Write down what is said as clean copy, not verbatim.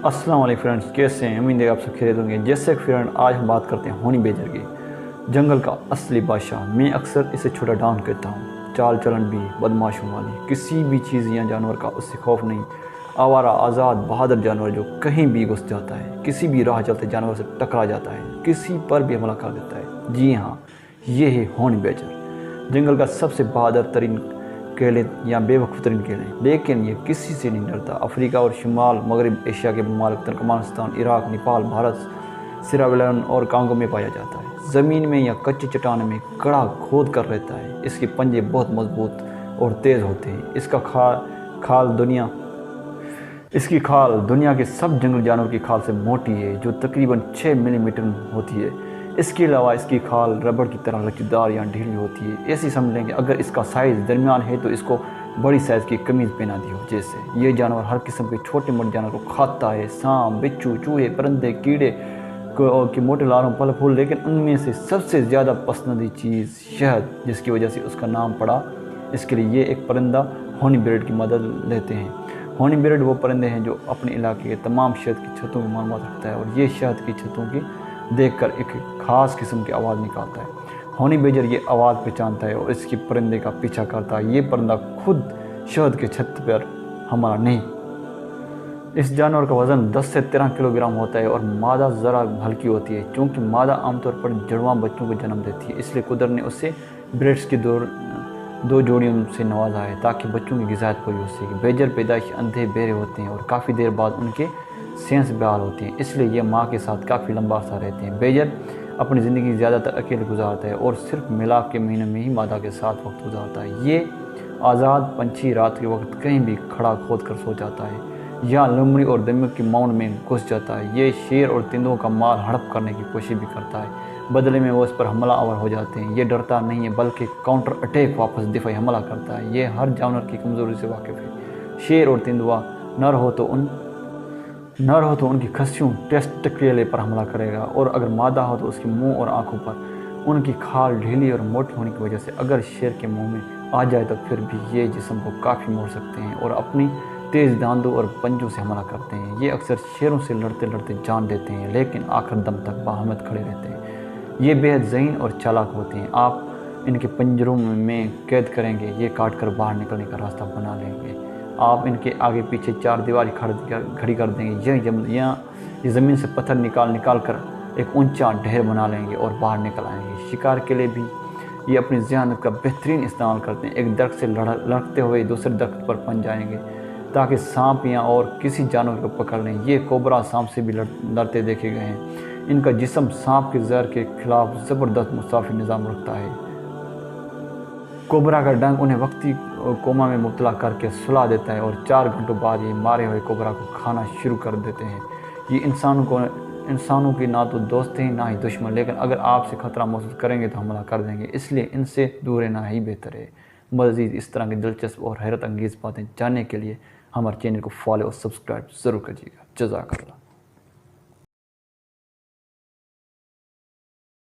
अस्सलाम वालेकुम फ्रेंड्स, कैसे हैं? उम्मीद है आप सब खैरियत होंगे। जैसे कि फ्रेंड, आज हम बात करते हैं होनी बेजर की, जंगल का असली बादशाह। मैं अक्सर इसे छोटा डॉन कहता हूँ। चाल चलन भी बदमाशों वाली, किसी भी चीज़ या जानवर का उससे खौफ नहीं। आवारा, आज़ाद, बहादुर जानवर जो कहीं भी घुस जाता है, किसी भी राह चलते जानवर से टकरा जाता है, किसी पर भी हमला कर देता है। जी हाँ, ये है होनी बेजर, जंगल का सबसे बहादुर तरीन कह लें या बेवकूफ़ तरीन कह लें, लेकिन ये किसी से नहीं डरता। अफ्रीका और शुमाल मगरब एशिया के ममालिक तुर्कमेनिस्तान, इराक, नेपाल, भारत, सिरालेवन और कांगो में पाया जाता है। ज़मीन में या कच्ची चट्टान में कड़ा खोद कर रहता है। इसके पंजे बहुत मजबूत और तेज़ होते हैं। इसकी खाल दुनिया के सब जंगली जानवर की खाल से मोटी है, जो तकरीबन 6 मिलीमीटर होती है। इसके अलावा इसकी खाल रबड़ की तरह लचीदार या ढीली होती है। ऐसी समझ लें कि अगर इसका साइज़ दरमियान है तो इसको बड़ी साइज़ की कमीज़ पहना दी हो। जैसे ये जानवर हर किस्म के छोटे मोटे जानवर को खाता है, सांप, बिच्छू, चूहे, परिंदे, कीड़े के मोटे लालों, फल फूल, लेकिन उनमें से सबसे ज़्यादा पसंदीदा चीज़ शहद, जिसकी वजह से उसका नाम पड़ा। इसके लिए ये एक परिंदा होनी बिरड की मदद लेते हैं। होनी बिरड वो परिंदे हैं जो अपने इलाके के तमाम शहद की छतों की मालूमात रखता है, और ये शहद की छतों की देखकर एक ख़ास किस्म की आवाज़ निकालता है। होनी बेजर ये आवाज़ पहचानता है और इसकी परिंदे का पीछा करता है। ये परिंदा खुद शहद के छत पर हमला नहीं। इस जानवर का वज़न 10 से 13 किलोग्राम होता है और मादा ज़रा हल्की होती है। क्योंकि मादा आमतौर पर जुड़वां बच्चों को जन्म देती है, इसलिए कुदरत ने उससे ब्रेड्स की दो जोड़ियों से नवाजा है ताकि बच्चों की ग़िज़ायत पूरी हो सके। बेजर पैदाइश अंधे बहरे होते हैं और काफ़ी देर बाद उनके सेंस बहाल होती हैं, इसलिए ये माँ के साथ काफ़ी लंबा अर्सा रहते हैं। बेजर अपनी ज़िंदगी ज़्यादातर अकेले गुजारता है और सिर्फ मिलाप के महीने में ही मादा के साथ वक्त गुजारता है। ये आज़ाद पंछी रात के वक्त कहीं भी खड़ा खोद कर सो जाता है या लुमड़ी और दमक की माउंट में घुस जाता है। ये शेर और तेंदुओं का माल हड़प करने की कोशिश भी करता है, बदले में वो उस पर हमला आवर हो जाते हैं। ये डरता नहीं है, बल्कि काउंटर अटैक वापस दिफाई हमला करता है। ये हर जानवर की कमज़ोरी से वाकिफ़ है। शेर और तेंदुआ नर हो तो उनकी खस्सियों टेस्टिकल पर हमला करेगा, और अगर मादा हो तो उसके मुंह और आंखों पर। उनकी खाल ढीली और मोटी होने की वजह से अगर शेर के मुंह में आ जाए तो फिर भी ये जिस्म को काफ़ी मोड़ सकते हैं और अपनी तेज़ दांतों और पंजों से हमला करते हैं। ये अक्सर शेरों से लड़ते लड़ते जान देते हैं, लेकिन आखिर दम तक बाहमत खड़े रहते हैं। ये बेहद ज़हीन और चालाक होते हैं। आप इनके पंजरों में कैद करेंगे, ये काट कर बाहर निकलने का रास्ता बना लेंगे। आप इनके आगे पीछे 4 दीवारी खड़ी कर देंगे। ये ज़मीन से पत्थर निकाल कर एक ऊंचा ढेर बना लेंगे और बाहर निकल आएंगे। शिकार के लिए भी ये अपनी ज़हनत का बेहतरीन इस्तेमाल करते हैं। एक दरख्त से लड़ते हुए दूसरे दरख्त पर पहुंच जाएंगे ताकि सांप या और किसी जानवर को पकड़ लें। ये कोबरा सांप से भी लड़ते देखे गए हैं। इनका जिस्म सांप के जहर के खिलाफ ज़बरदस्त मुसाफी निज़ाम रखता है। कोबरा का डंक उन्हें वक्ती कोमा में मुब्तला करके सुला देता है और 4 घंटों बाद ये मारे हुए कोबरा को खाना शुरू कर देते हैं। ये इंसानों की ना तो दोस्त हैं ना ही दुश्मन, लेकिन अगर आपसे ख़तरा महसूस करेंगे तो हमला कर देंगे, इसलिए इनसे दूर रहना ही बेहतर है। मज़ीद इस तरह की दिलचस्प और हैरत अंगेज़ बातें जानने के लिए हमारे चैनल को फॉलो और सब्सक्राइब ज़रूर कीजिएगा। जज़ाकल्लाह।